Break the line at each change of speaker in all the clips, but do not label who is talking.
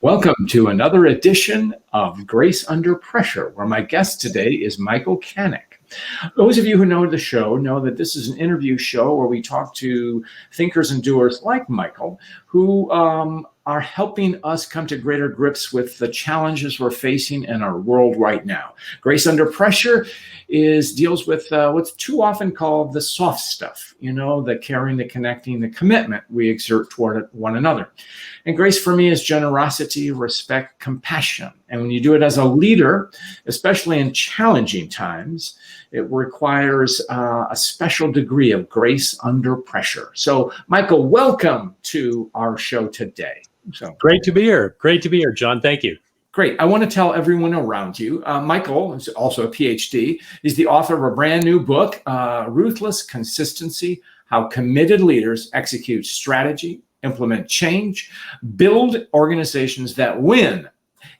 Welcome to another edition of Grace Under Pressure, where my guest today is Michael Canic. Those of you who know the show know that this is an interview show where we talk to thinkers and doers like Michael, who are helping us come to greater grips with the challenges we're facing in our world right now. Grace Under Pressure deals with what's too often called the soft stuff, the caring, the connecting, the commitment we exert toward one another. And grace for me is generosity, respect, compassion. And when you do it as a leader, especially in challenging times, it requires a special degree of grace under pressure. So, Michael, welcome to our show today.
So great to be here. Great to be here, John. Thank you.
Great. I want to tell everyone around you, Michael is also a PhD. He's the author of a brand new book, Ruthless Consistency, How Committed Leaders Execute Strategy, Implement Change, Build Organizations That Win.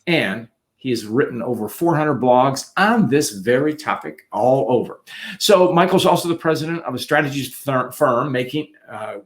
And he has written over 400 blogs on this very topic all over. So Michael's also the president of a strategy firm making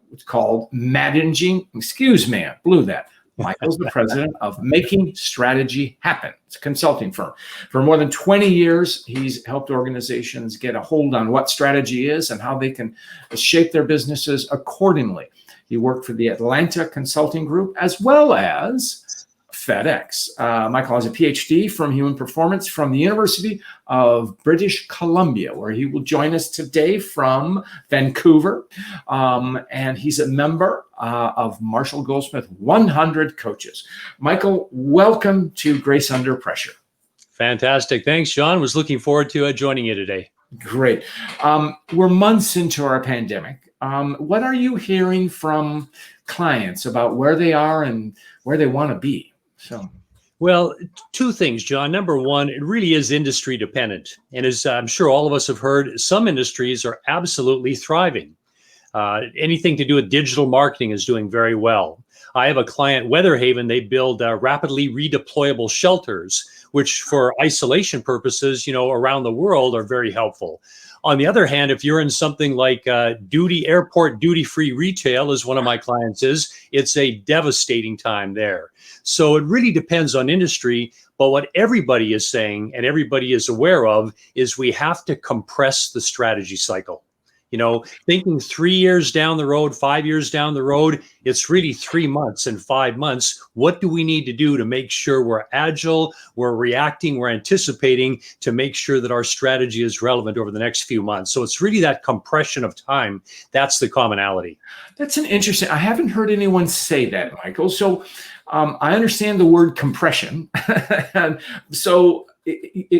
what's called Managing, Michael's the president of Making Strategy Happen. It's a consulting firm. For more than 20 years, he's helped organizations get a hold on what strategy is and how they can shape their businesses accordingly. He worked for the Atlanta Consulting Group as well as FedEx. Michael has a PhD from Human Performance from the University of British Columbia, where he will join us today from Vancouver. And he's a member of Marshall Goldsmith 100 Coaches. Michael, welcome to Grace Under Pressure.
Fantastic. Thanks, John. Was looking forward to joining you today.
Great. We're months into our pandemic. What are you hearing from clients about where they are and where they want to be?
Well, two things, John. Number one, it really is industry dependent. And as I'm sure all of us have heard, some industries are absolutely thriving. Anything to do with digital marketing is doing very well. I have a client, Weatherhaven. They build rapidly redeployable shelters, which for isolation purposes, around the world are very helpful. On the other hand, if you're in something like airport duty-free retail, as one of my clients is, it's a devastating time there. So it really depends on industry. But what everybody is saying and everybody is aware of is we have to compress the strategy cycle. Thinking 3 years down the road, 5 years down the road, it's really 3 months and 5 months. What do we need to do to make sure we're agile, we're reacting, we're anticipating to make sure that our strategy is relevant over the next few months? So it's really that compression of time. That's the commonality.
That's an interesting, I haven't heard anyone say that, Michael. So I understand the word compression. And so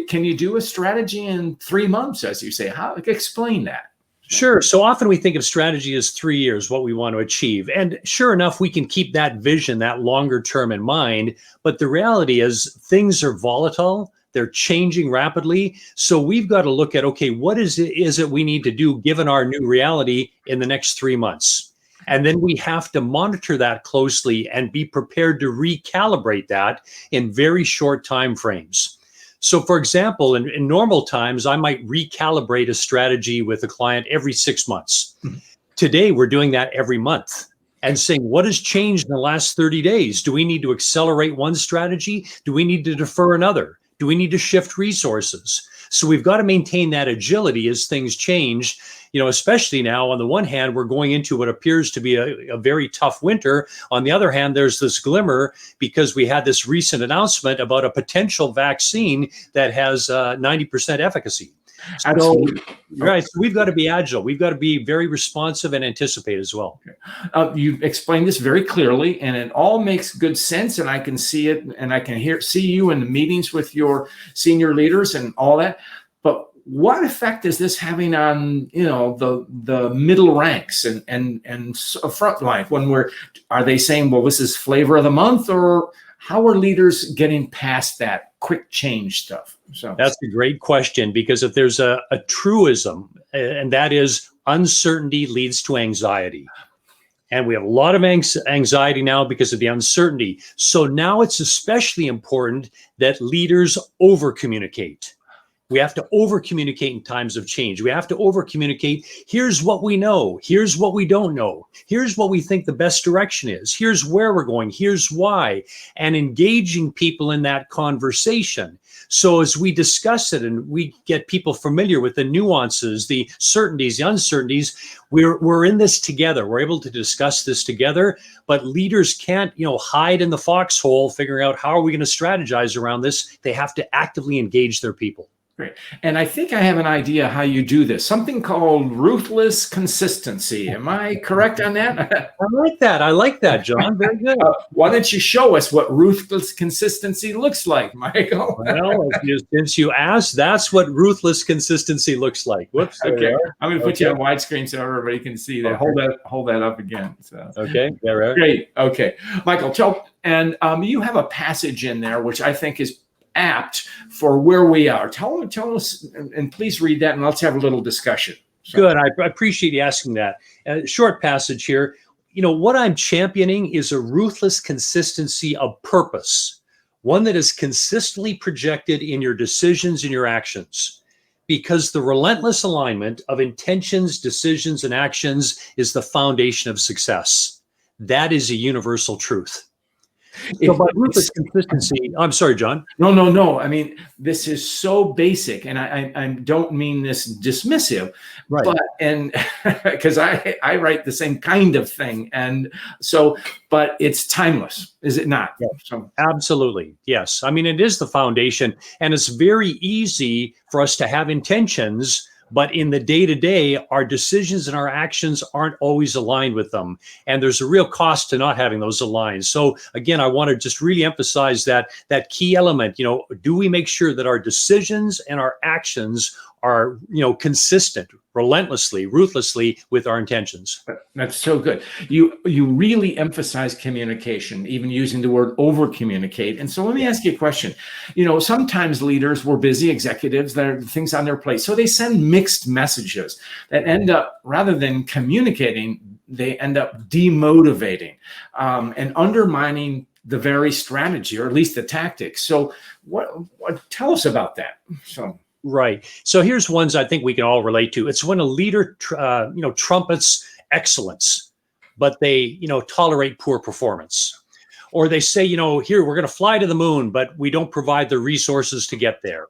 can you do a strategy in 3 months, as you say? How explain that?
Sure. So often we think of strategy as 3 years, what we want to achieve. And sure enough, we can keep that vision, that longer term in mind. But the reality is things are volatile. They're changing rapidly. So we've got to look at, okay, what is it we need to do given our new reality in the next 3 months? And then we have to monitor that closely and be prepared to recalibrate that in very short time frames. So, for example, in normal times, I might recalibrate a strategy with a client every 6 months. Mm-hmm. Today, we're doing that every month and saying, what has changed in the last 30 days? Do we need to accelerate one strategy? Do we need to defer another? Do we need to shift resources? So we've got to maintain that agility as things change, especially now. On the one hand, we're going into what appears to be a very tough winter. On the other hand, there's this glimmer because we had this recent announcement about a potential vaccine that has 90% efficacy.
Absolutely.
Right. So we've got to be agile. We've got to be very responsive and anticipate as well.
Okay. You've explained this very clearly, and it all makes good sense. And I can see it, and I can see you in the meetings with your senior leaders and all that. But what effect is this having on the middle ranks and front line? Are they saying, well, this is flavor of the month, or how are leaders getting past that quick change stuff? So
that's a great question, because if there's a truism, and that is uncertainty leads to anxiety. And we have a lot of anxiety now because of the uncertainty. So now it's especially important that leaders over communicate. We have to over communicate in times of change. We have to over communicate. Here's what we know. Here's what we don't know. Here's what we think the best direction is. Here's where we're going. Here's why. And engaging people in that conversation. So as we discuss it and we get people familiar with the nuances, the certainties, the uncertainties, we're in this together. We're able to discuss this together, but leaders can't, hide in the foxhole figuring out how are we going to strategize around this. They have to actively engage their people.
Great. And I think I have an idea how you do this. Something called ruthless consistency. Am I correct on that?
I like that, John. Very good.
Why don't you show us what ruthless consistency looks like, Michael?
Well, since you asked, that's what ruthless consistency looks like. Whoops.
Okay. I'm going to put you on widescreen so everybody can see that.
Okay.
Hold that up again. So.
Okay. Yeah, right.
Great. Okay. Michael, and you have a passage in there which I think is apt for where we are. Tell us, and please read that, and let's have a little discussion. So.
Good. I appreciate you asking that. Short passage here. What I'm championing is a ruthless consistency of purpose, one that is consistently projected in your decisions and your actions, because the relentless alignment of intentions, decisions, and actions is the foundation of success. That is a universal truth. So by ruthless consistency, I'm sorry, John.
No. I mean, this is so basic, and I don't mean this dismissive,
right?
But because I write the same kind of thing, and so, but it's timeless, is it not?
Yeah. So. Absolutely, yes. I mean, it is the foundation, and it's very easy for us to have intentions. But in the day-to-day, our decisions and our actions aren't always aligned with them. And there's a real cost to not having those aligned. So again, I want to just really emphasize that key element. Do we make sure that our decisions and our actions are, consistent, relentlessly, ruthlessly with our intentions?
That's so good. You really emphasize communication, even using the word over communicate. And so let me ask you a question. Sometimes leaders were busy, executives, there are things on their plate. So they send mixed messages that end up, rather than communicating, they end up demotivating and undermining the very strategy, or at least the tactics. So what tell us about that?
Right. So here's ones I think we can all relate to. It's when a leader, trumpets excellence, but they, tolerate poor performance. Or they say, here, we're going to fly to the moon, but we don't provide the resources to get there.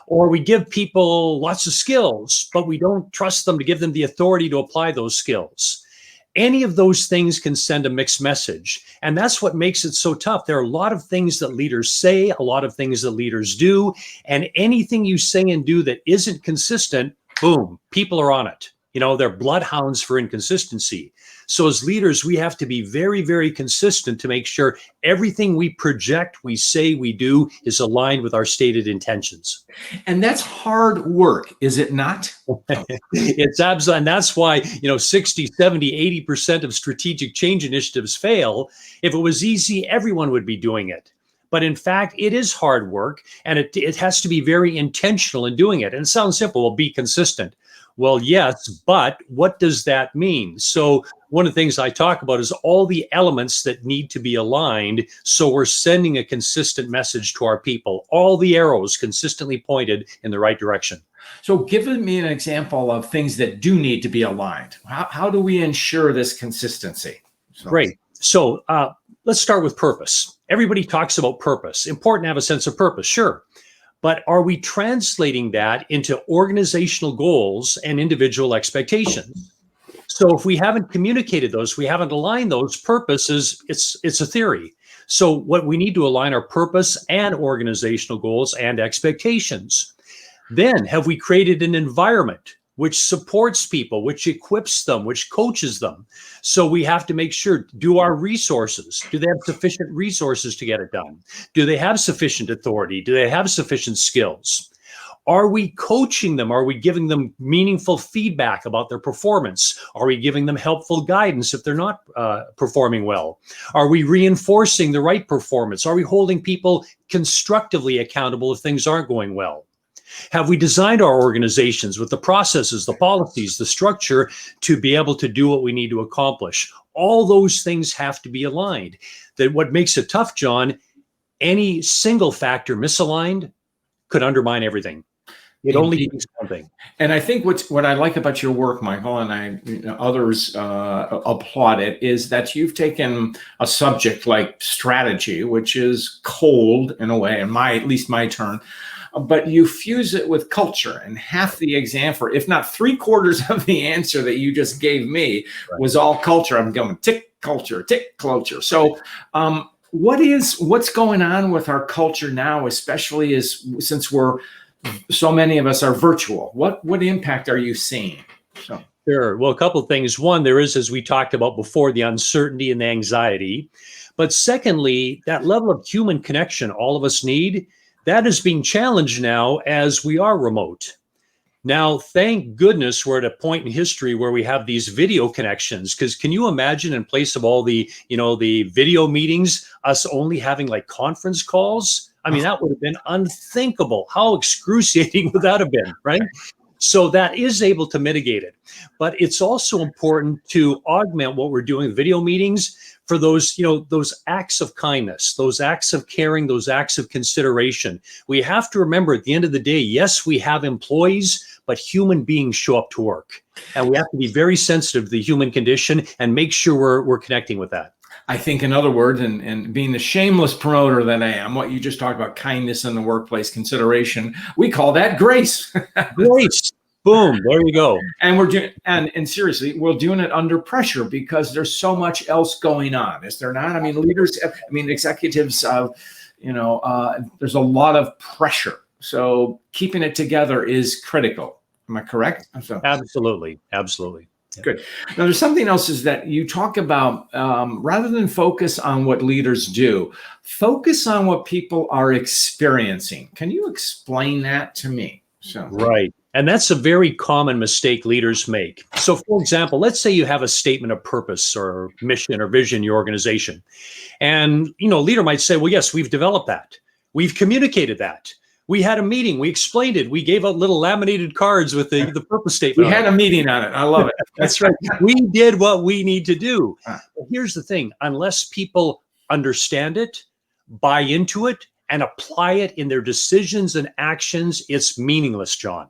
Or we give people lots of skills, but we don't trust them to give them the authority to apply those skills. Any of those things can send a mixed message. And that's what makes it so tough. There are a lot of things that leaders say, a lot of things that leaders do, and anything you say and do that isn't consistent, boom, people are on it. They're bloodhounds for inconsistency. So as leaders, we have to be very, very consistent to make sure everything we project, we say, we do is aligned with our stated intentions.
And that's hard work, is it not?
It's absolutely, and that's why, 60, 70, 80% of strategic change initiatives fail. If it was easy, everyone would be doing it. But in fact, it is hard work, and it has to be very intentional in doing it. And it sounds simple, well, be consistent. Well, yes, but what does that mean? So one of the things I talk about is all the elements that need to be aligned. So we're sending a consistent message to our people, all the arrows consistently pointed in the right direction.
So give me an example of things that do need to be aligned. How do we ensure this consistency?
Great. So let's start with purpose. Everybody talks about purpose. Important to have a sense of purpose, sure. But are we translating that into organizational goals and individual expectations? So if we haven't communicated those, we haven't aligned those purposes, it's a theory. So what we need to align our purpose and organizational goals and expectations. Then have we created an environment which supports people, which equips them, which coaches them? So we have to make sure, do our resources, do they have sufficient resources to get it done? Do they have sufficient authority? Do they have sufficient skills? Are we coaching them? Are we giving them meaningful feedback about their performance? Are we giving them helpful guidance if they're not performing well? Are we reinforcing the right performance? Are we holding people constructively accountable if things aren't going well? Have we designed our organizations with the processes, the policies, the structure to be able to do what we need to accomplish? All those things have to be aligned. That what makes it tough, John, any single factor misaligned could undermine everything. It only means one thing.
And I think what I like about your work, Michael, and others applaud it, is that you've taken a subject like strategy, which is cold in a way, in at least my turn, but you fuse it with culture. And half the example, if not 3/4 of the answer that you just gave me, was all culture. I'm going tick culture. So what's going on with our culture now, especially since so many of us are virtual? What impact are you seeing?
Sure. Well, a couple of things. One, there is, as we talked about before, the uncertainty and the anxiety. But secondly, that level of human connection all of us need, that is being challenged now as we are remote. Now, thank goodness we're at a point in history where we have these video connections, because can you imagine, in place of all the video meetings, us only having like conference calls? I mean, that would have been unthinkable. How excruciating would that have been, right? So that is able to mitigate it. But it's also important to augment what we're doing with video meetings for those acts of kindness, those acts of caring, those acts of consideration. We have to remember, at the end of the day, yes, we have employees, but human beings show up to work. And we have to be very sensitive to the human condition and make sure we're connecting with that.
I think, in other words, and being the shameless promoter that I am, what you just talked about, kindness in the workplace, consideration, we call that grace.
Grace. Boom. There you go.
And we're doing, and seriously, we're doing it under pressure because there's so much else going on. Is there not? I mean, leaders, executives, there's a lot of pressure. So keeping it together is critical. Am I correct?
Absolutely. Absolutely.
Good. Now, there's something else is that you talk about, rather than focus on what leaders do, focus on what people are experiencing. Can you explain that to me?
Right. And that's a very common mistake leaders make. So, for example, let's say you have a statement of purpose or mission or vision in your organization. And, a leader might say, well, yes, we've developed that. We've communicated that. We had a meeting. We explained it. We gave out little laminated cards with the purpose statement.
We had a meeting on it. I love it.
That's right. We did what we need to do. But here's the thing. Unless people understand it, buy into it, and apply it in their decisions and actions, it's meaningless, John.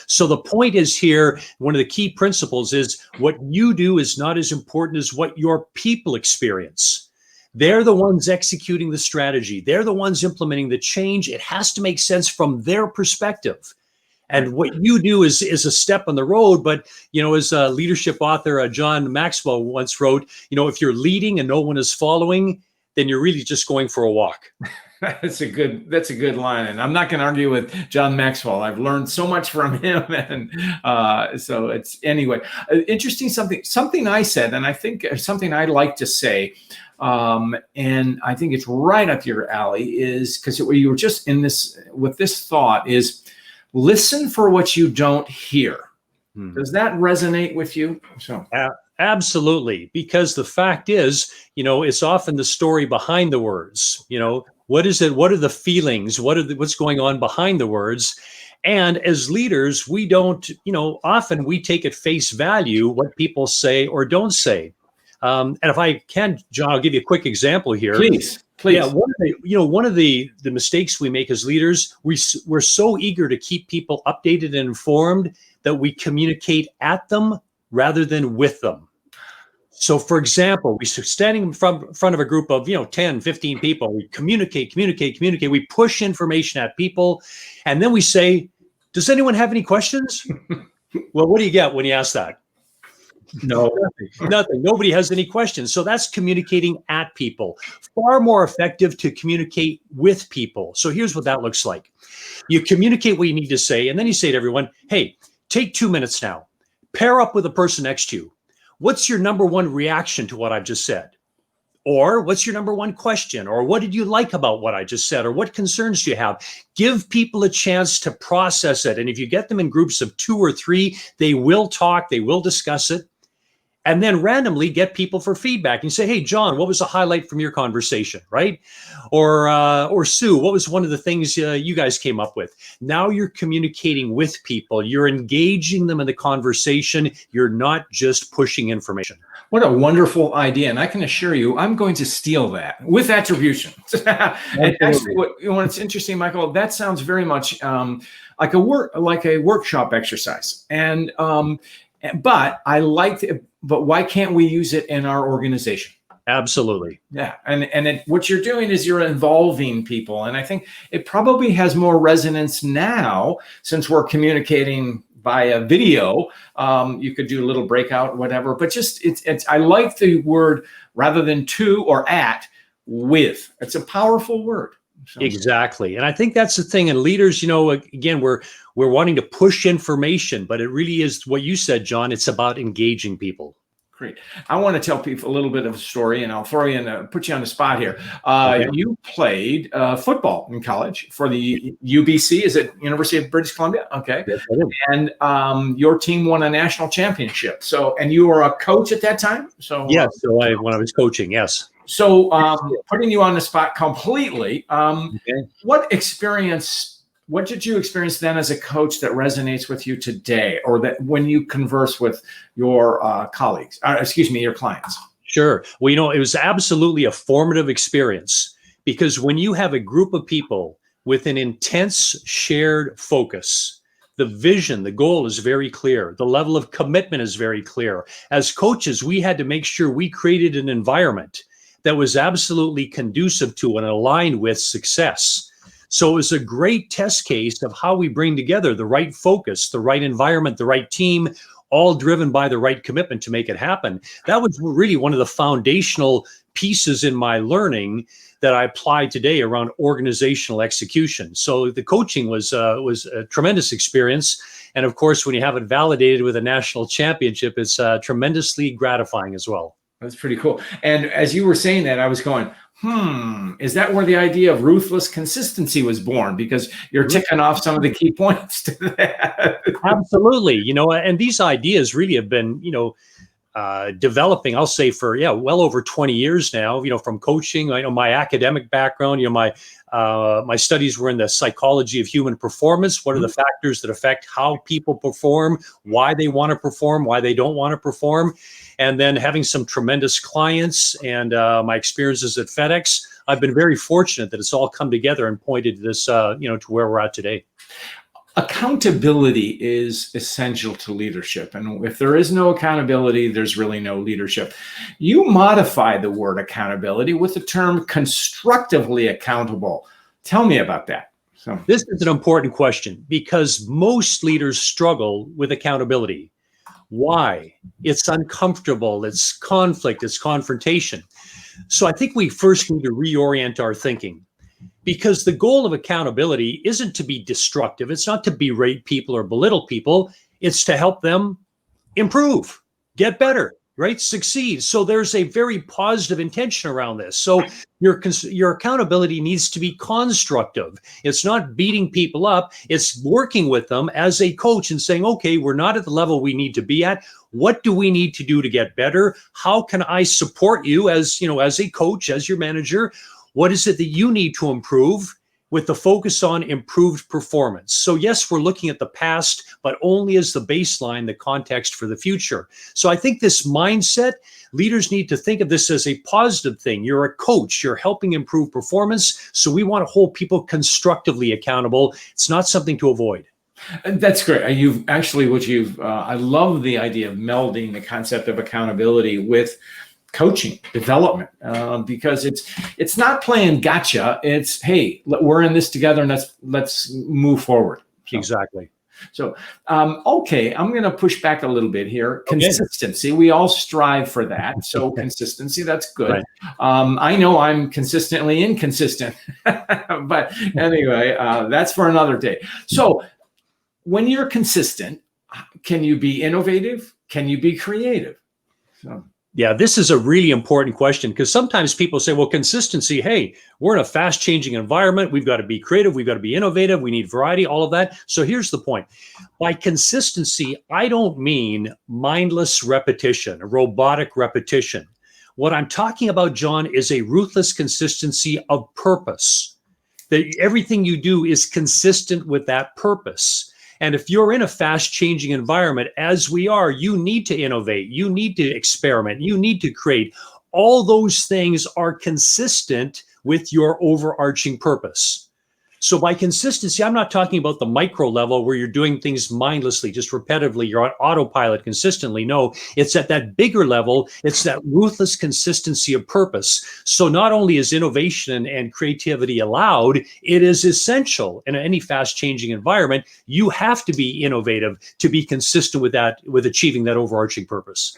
So the point is here, one of the key principles is what you do is not as important as what your people experience. They're the ones executing the strategy. They're the ones implementing the change. It has to make sense from their perspective. And what you do is a step on the road. But, as a leadership author, John Maxwell once wrote, if you're leading and no one is following, then you're really just going for a walk.
That's a good line. And I'm not going to argue with John Maxwell. I've learned so much from him. And so it's, anyway, interesting, something I said, and I think something I like to say, and I think it's right up your alley, is because you were just in this with this thought is listen for what you don't hear. Does that resonate with you?
Absolutely. Because the fact is, it's often the story behind the words. What is it? What are the feelings? What's going on behind the words? And as leaders, we don't, often we take at face value what people say or don't say. And if I can, John, I'll give you a quick example here.
Please.
Yeah, one of the mistakes we make as leaders, we're so eager to keep people updated and informed that we communicate at them rather than with them. So, for example, we're standing in front of a group of 10, 15 people. We communicate. We push information at people, and then we say, "Does anyone have any questions?" Well, what do you get when you ask that? No, nothing. Nobody has any questions. So that's communicating at people. Far more effective to communicate with people. So here's what that looks like. You communicate what you need to say, and then you say to everyone, hey, take 2 minutes now. Pair up with the person next to you. What's your number one reaction to what I've just said? Or what's your number one question? Or what did you like about what I just said? Or what concerns do you have? Give people a chance to process it. And if you get them in groups of 2 or 3, they will talk, they will discuss it. and then randomly get people for feedback and say, hey, John, what was the highlight from your conversation, right? Or Sue, what was one of the things you guys came up with? Now you're communicating with people. You're engaging them in the conversation. You're not just pushing information.
What a wonderful idea. And I can assure you, I'm going to steal that with attribution. And actually, what's interesting, Michael, that sounds very much like a workshop exercise. And but I like it, but why can't we use it in our organization?
Absolutely.
Yeah. And what you're doing is you're involving people. And I think it probably has more resonance now since we're communicating via video. You could do a little breakout, whatever, but just it's I like the word rather than to or at, with. It's a powerful word. So.
Exactly. And I think that's the thing. And leaders, again, we're wanting to push information, but it really is what you said, John. It's about engaging people.
Great. I want to tell people a little bit of a story, and I'll throw you in, put you on the spot here.
Okay.
You played football in college for the UBC. Is it University of British Columbia? Okay.
Yes, I did.
And your team won a national championship. So, and you were a coach at that time. So
yes. So when I was coaching, yes.
So putting you on the spot completely,
Okay.
what did you experience then as a coach that resonates with you today, or that when you converse with your colleagues, your clients?
Sure. Well, it was absolutely a formative experience, because when you have a group of people with an intense shared focus, the vision, the goal is very clear. The level of commitment is very clear. As coaches, we had to make sure we created an environment that was absolutely conducive to and aligned with success. So it was a great test case of how we bring together the right focus, the right environment, the right team, all driven by the right commitment to make it happen. That was really one of the foundational pieces in my learning that I apply today around organizational execution. So the coaching was a tremendous experience. And of course, when you have it validated with a national championship, it's tremendously gratifying as well.
That's pretty cool. And as you were saying that, I was going, is that where the idea of ruthless consistency was born? Because you're ticking off some of the key points to that.
Absolutely. And these ideas really have been, developing, I'll say, for well over 20 years now, from coaching. I know my academic background, my studies were in the psychology of human performance. What are the factors that affect how people perform, why they want to perform, why they don't want to perform? And then having some tremendous clients and my experiences at FedEx, I've been very fortunate that it's all come together and pointed to this, to where we're at today.
Accountability is essential to leadership. And if there is no accountability, there's really no leadership. You modify the word accountability with the term constructively accountable. Tell me about that. So
this is an important question, because most leaders struggle with accountability. Why? It's uncomfortable. It's conflict. It's confrontation. So I think we first need to reorient our thinking, because the goal of accountability isn't to be destructive. It's not to berate people or belittle people. It's to help them improve, get better, right? Succeed. So there's a very positive intention around this. So your accountability needs to be constructive. It's not beating people up. It's working with them as a coach and saying, okay, we're not at the level we need to be at. What do we need to do to get better? How can I support you as a coach, as your manager? What is it that you need to improve, with the focus on improved performance? So yes, we're looking at the past, but only as the baseline, the context for the future. So I think this mindset, leaders need to think of this as a positive thing. You're a coach, you're helping improve performance. So we want to hold people constructively accountable. It's not something to avoid.
That's great. I love the idea of melding the concept of accountability with coaching development, because it's not playing gotcha. It's, hey, we're in this together, and let's move forward. So,
exactly.
So, okay, I'm going to push back a little bit here. Consistency. We all strive for that. So consistency, that's good.
Right.
I know I'm consistently inconsistent, but anyway, that's for another day. So when you're consistent, can you be innovative? Can you be creative? So.
Yeah, this is a really important question because sometimes people say, well, consistency, hey, we're in a fast changing environment. We've got to be creative. We've got to be innovative. We need variety, all of that. So here's the point. By consistency, I don't mean mindless repetition, robotic repetition. What I'm talking about, John, is a ruthless consistency of purpose. That everything you do is consistent with that purpose. And if you're in a fast changing environment, as we are, you need to innovate, you need to experiment, you need to create. All those things are consistent with your overarching purpose. So by consistency, I'm not talking about the micro level where you're doing things mindlessly, just repetitively, you're on autopilot consistently. No, it's at that bigger level. It's that ruthless consistency of purpose. So not only is innovation and creativity allowed, it is essential in any fast changing environment. You have to be innovative to be consistent with that, with achieving that overarching purpose.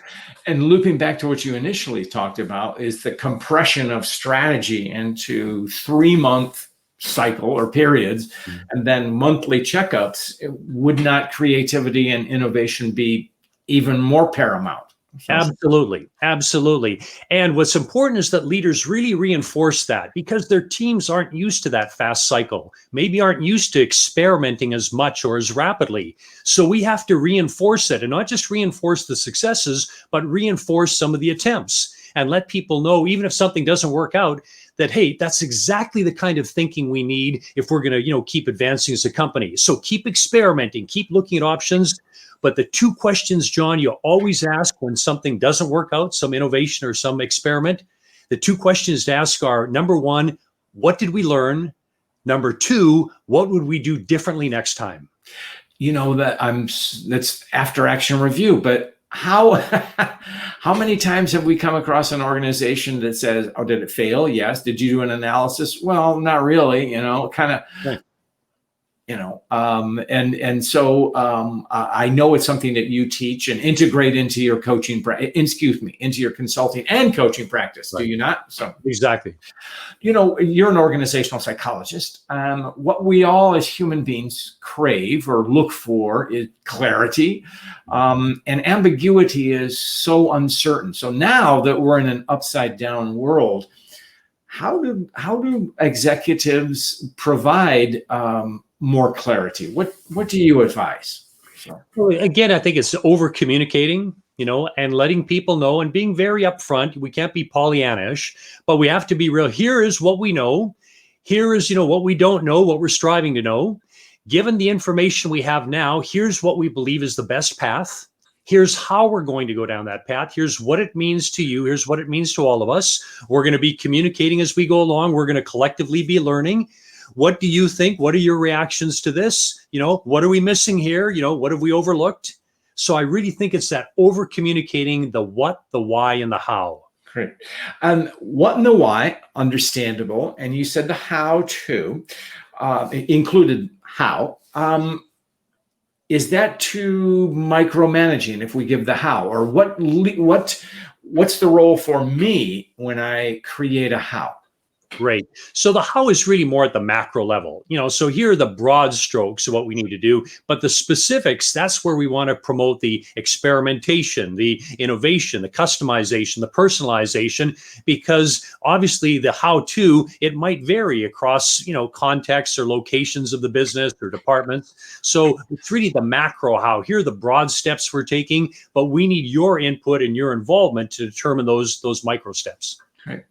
And looping back to what you initially talked about is the compression of strategy into 3-month cycle or periods, and then monthly checkups. Would not creativity and innovation be even more paramount?
Absolutely. Absolutely. And what's important is that leaders really reinforce that because their teams aren't used to that fast cycle, maybe aren't used to experimenting as much or as rapidly. So we have to reinforce it, and not just reinforce the successes, but reinforce some of the attempts and let people know, even if something doesn't work out, that, hey, that's exactly the kind of thinking we need if we're going to, keep advancing as a company. So keep experimenting, keep looking at options. But the two questions, John, you always ask when something doesn't work out, some innovation or some experiment, the two questions to ask are, number one, what did we learn? Number two, what would we do differently next time?
That's after action review, but how many times have we come across an organization that says, oh, did it fail? Yes. Did you do an analysis? Well, not really, kind of.
Right.
I know it's something that you teach and integrate into your into your consulting and coaching practice. Right. Do you not? So
exactly.
You're an organizational psychologist. What we all as human beings crave or look for is clarity, and ambiguity is so uncertain. So now that we're in an upside down world, how do executives provide more clarity? What do you advise?
Well, again, I think it's over communicating, and letting people know and being very upfront. We can't be Pollyannish, but we have to be real. Here is what we know. Here is, what we don't know, what we're striving to know. Given the information we have now, here's what we believe is the best path. Here's how we're going to go down that path. Here's what it means to you. Here's what it means to all of us. We're going to be communicating as we go along. We're going to collectively be learning. What do you think? What are your reactions to this? What are we missing here? What have we overlooked? So I really think it's that over communicating the what, the why, and the how.
Great. What and the why, understandable. And you said the how too, included how. Is that too micromanaging if we give the how? Or what's the role for me when I create a how?
Great. So the how is really more at the macro level. So here are the broad strokes of what we need to do, but the specifics, that's where we want to promote the experimentation, the innovation, the customization, the personalization, because obviously the how to, it might vary across, contexts or locations of the business or departments. So it's really the macro how. Here are the broad steps we're taking, but we need your input and your involvement to determine those micro steps.
Right.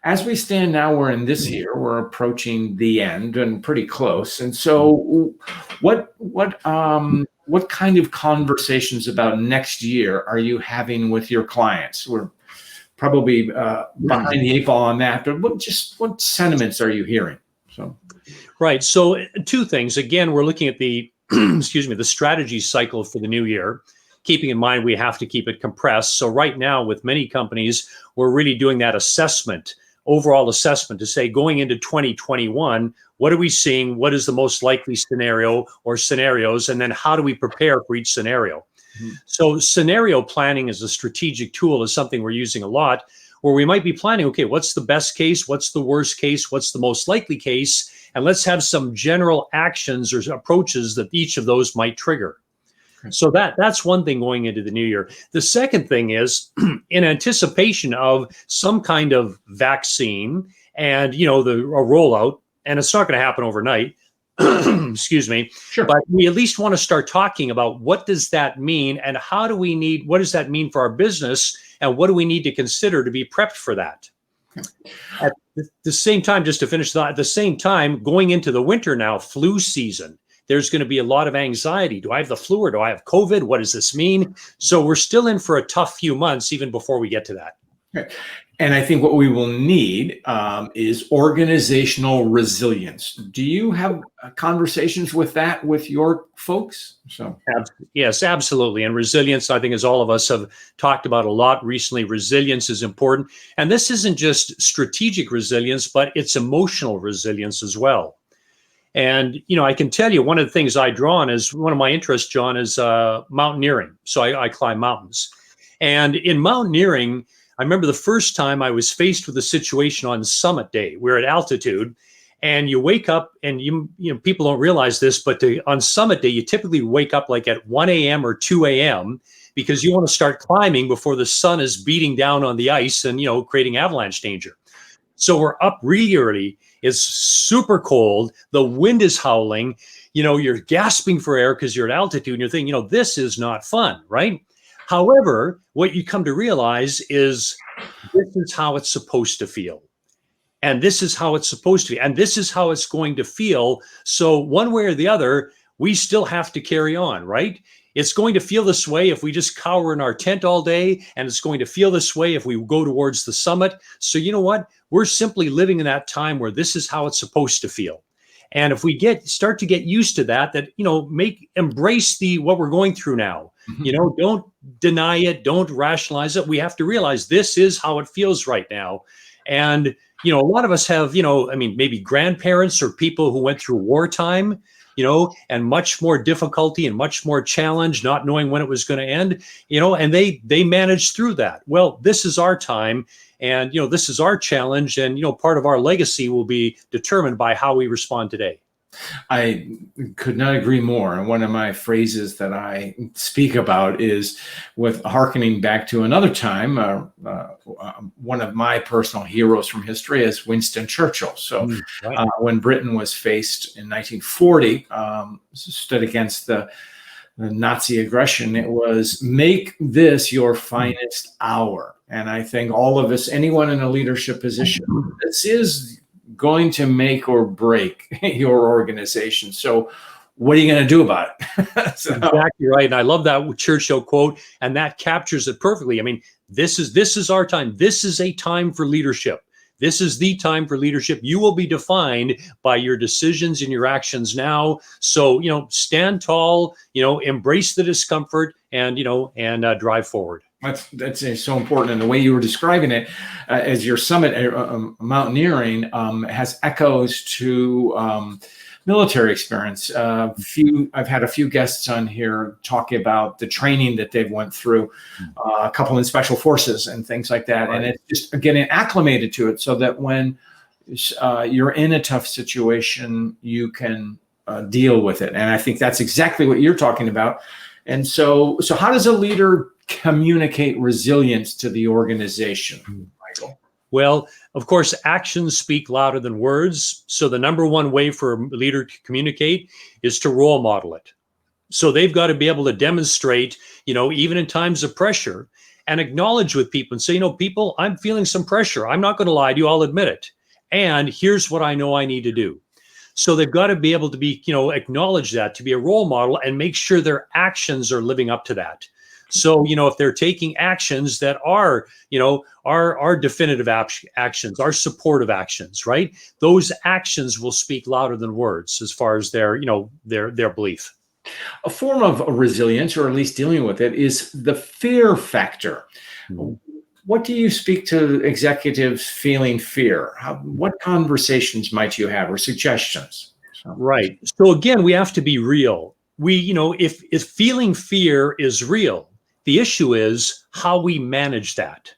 As we stand now, we're in this year, we're approaching the end and pretty close. And so what kind of conversations about next year are you having with your clients? We're probably behind the 8 ball on that, but what sentiments are you hearing?
Right. So two things. Again, we're looking at the, the strategy cycle for the new year. Keeping in mind, we have to keep it compressed. So right now with many companies, we're really doing that overall assessment to say, going into 2021, what are we seeing? What is the most likely scenario or scenarios? And then how do we prepare for each scenario? Mm-hmm. So scenario planning as a strategic tool is something we're using a lot, where we might be planning, okay, what's the best case? What's the worst case? What's the most likely case? And let's have some general actions or approaches that each of those might trigger. So that's one thing going into the new year. The second thing is in anticipation of some kind of vaccine and, a rollout, and it's not going to happen overnight. Excuse me.
Sure.
But we at least want to start talking about what does that mean and what does that mean for our business and what do we need to consider to be prepped for that? At the same time, just to finish that, at the same time, going into the winter now, flu season, there's going to be a lot of anxiety. Do I have the flu or do I have COVID? What does this mean? So we're still in for a tough few months, even before we get to that.
Okay. And I think what we will need is organizational resilience. Do you have conversations with that with your folks?
Yes, absolutely. And resilience, I think, as all of us have talked about a lot recently, resilience is important. And this isn't just strategic resilience, but it's emotional resilience as well. And, I can tell you one of the things I draw on is one of my interests, John, is mountaineering. So I climb mountains. And in mountaineering, I remember the first time I was faced with a situation on summit day. We're at altitude and you wake up and people don't realize this, but on summit day, you typically wake up like at 1 a.m. or 2 a.m. because you want to start climbing before the sun is beating down on the ice and, creating avalanche danger. So we're up really early. It's super cold. The wind is howling. You're gasping for air because you're at altitude and you're thinking, this is not fun, right? However, what you come to realize is this is how it's supposed to feel. And this is how it's supposed to be. And this is how it's going to feel. So one way or the other, we still have to carry on, right? It's going to feel this way if we just cower in our tent all day. And it's going to feel this way if we go towards the summit. So you know what? We're simply living in that time where this is how it's supposed to feel. And if we start to get used to that, embrace what we're going through now. Mm-hmm. Don't deny it. Don't rationalize it. We have to realize this is how it feels right now. And, a lot of us have, maybe grandparents or people who went through wartime, and much more difficulty and much more challenge, not knowing when it was going to end, and they managed through that. Well, this is our time. And, this is our challenge. And, part of our legacy will be determined by how we respond today.
I could not agree more. And one of my phrases that I speak about is with hearkening back to another time. One of my personal heroes from history is Winston Churchill. So right. When Britain was faced in 1940, stood against the Nazi aggression, it was make this your finest hour. And I think all of us, anyone in a leadership position, this is going to make or break your organization. So what are you going to do about it?
Exactly right. And I love that Churchill quote, and that captures it perfectly. This is our time. This is a time for leadership. This is the time for leadership. You will be defined by your decisions and your actions now. So, stand tall, embrace the discomfort and drive forward.
That's so important. And the way you were describing it as your summit, mountaineering, has echoes to military experience. I've had a few guests on here talking about the training that they've went through, a couple in special forces and things like that. Right. And it's just getting acclimated to it so that when you're in a tough situation, you can deal with it. And I think that's exactly what you're talking about. And so how does a leader communicate resilience to the organization, Michael?
Well, of course, actions speak louder than words. So the number one way for a leader to communicate is to role model it. So they've got to be able to demonstrate, even in times of pressure, and acknowledge with people and say, people, I'm feeling some pressure. I'm not going to lie to you. I'll admit it. And here's what I know I need to do. So they've got to be able to be, acknowledge that, to be a role model and make sure their actions are living up to that. So, if they're taking actions that are definitive actions, are supportive actions, right? Those actions will speak louder than words as far as their belief.
A form of resilience, or at least dealing with it, is the fear factor. Mm-hmm. What do you speak to executives feeling fear? What conversations might you have or suggestions?
Right. So again, we have to be real. If feeling fear is real, the issue is how we manage that.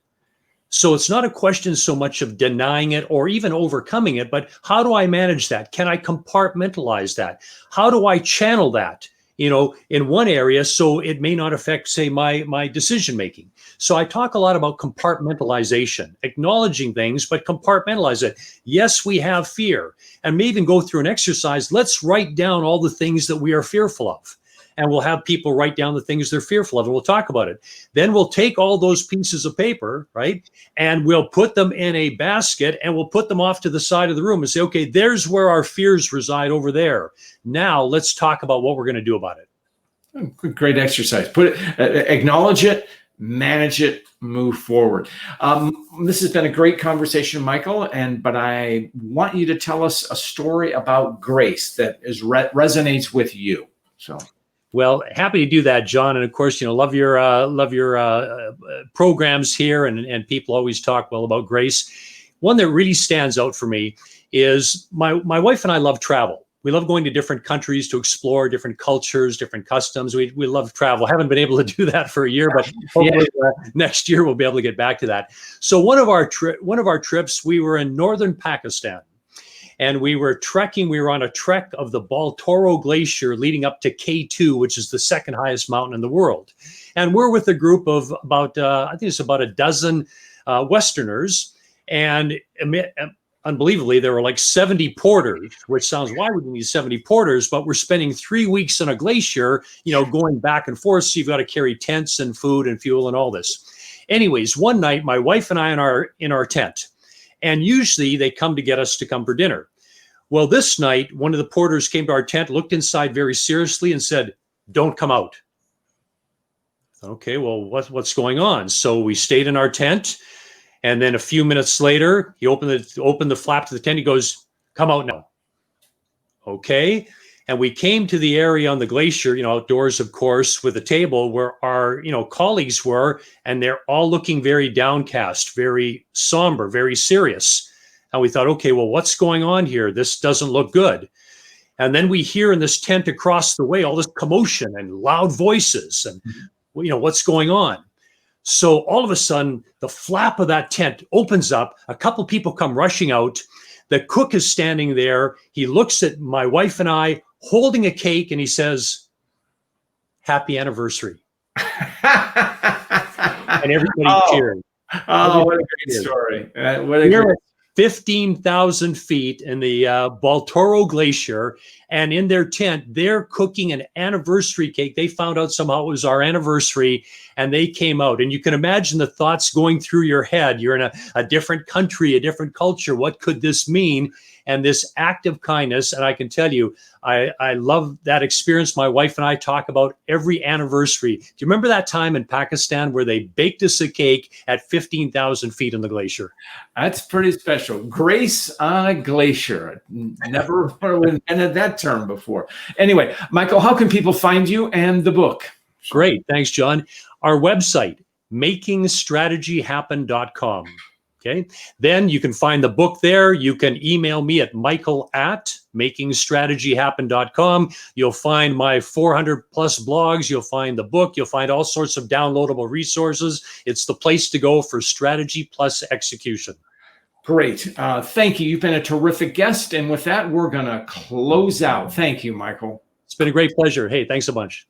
So it's not a question so much of denying it or even overcoming it, but how do I manage that? Can I compartmentalize that? How do I channel that in one area, so it may not affect, say, my decision making. So I talk a lot about compartmentalization, acknowledging things, but compartmentalize it. Yes, we have fear, and may even go through an exercise. Let's write down all the things that we are fearful of. And we'll have people write down the things they're fearful of, and we'll talk about it. Then we'll take all those pieces of paper, right, and we'll put them in a basket, and we'll put them off to the side of the room and say, okay, there's where our fears reside over there. Now let's talk about what we're going to do about it.
Great exercise. Acknowledge it, manage it, move forward. This has been a great conversation, Michael, but I want you to tell us a story about grace that resonates with you. So.
Well, happy to do that, John. And of course, love your programs here, and people always talk well about grace. One that really stands out for me is my wife and I love travel. We love going to different countries to explore different cultures, different customs. We love travel. Haven't been able to do that for a year, but hopefully next year we'll be able to get back to that. So one of our trips, we were in northern Pakistan. And we were trekking. We were on a trek of the Baldoni Glacier leading up to K2, which is the second highest mountain in the world. And we're with a group of about, I think it's about a dozen Westerners. And unbelievably, there were like 70 porters, which sounds, why would we need 70 porters? But we're spending 3 weeks on a glacier, going back and forth. So you've got to carry tents and food and fuel and all this. Anyways, one night, my wife and I are in our tent. And usually they come to get us to come for dinner. Well, this night, one of the porters came to our tent, looked inside very seriously and said, "Don't come out." Okay, well, what's going on? So we stayed in our tent. And then a few minutes later, he opened the flap to the tent. He goes, "Come out now." Okay. And we came to the area on the glacier, outdoors, of course, with a table where our, colleagues were, and they're all looking very downcast, very somber, very serious. And we thought, okay, well, what's going on here? This doesn't look good. And then we hear in this tent across the way all this commotion and loud voices and, what's going on? So all of a sudden, the flap of that tent opens up. A couple people come rushing out. The cook is standing there. He looks at my wife and I holding a cake, and he says, "Happy anniversary." And everybody cheered.
Oh, what a great story.
We're at 15,000 feet in the Baldoni Glacier, and in their tent, they're cooking an anniversary cake. They found out somehow it was our anniversary, and they came out. And you can imagine the thoughts going through your head. You're in a different country, a different culture. What could this mean? And this act of kindness, and I can tell you, I love that experience. My wife and I talk about every anniversary. Do you remember that time in Pakistan where they baked us a cake at 15,000 feet in the glacier?
That's pretty special. Grace on a glacier. Never invented that term before. Anyway, Michael, how can people find you and the book?
Great. Thanks, John. Our website, makingstrategyhappen.com. Okay. Then you can find the book there. You can email me at michael@makingstrategyhappen.com. You'll find my 400 plus blogs. You'll find the book. You'll find all sorts of downloadable resources. It's the place to go for strategy plus execution.
Great. Thank you. You've been a terrific guest. And with that, we're going to close out. Thank you, Michael.
It's been a great pleasure. Hey, thanks a bunch.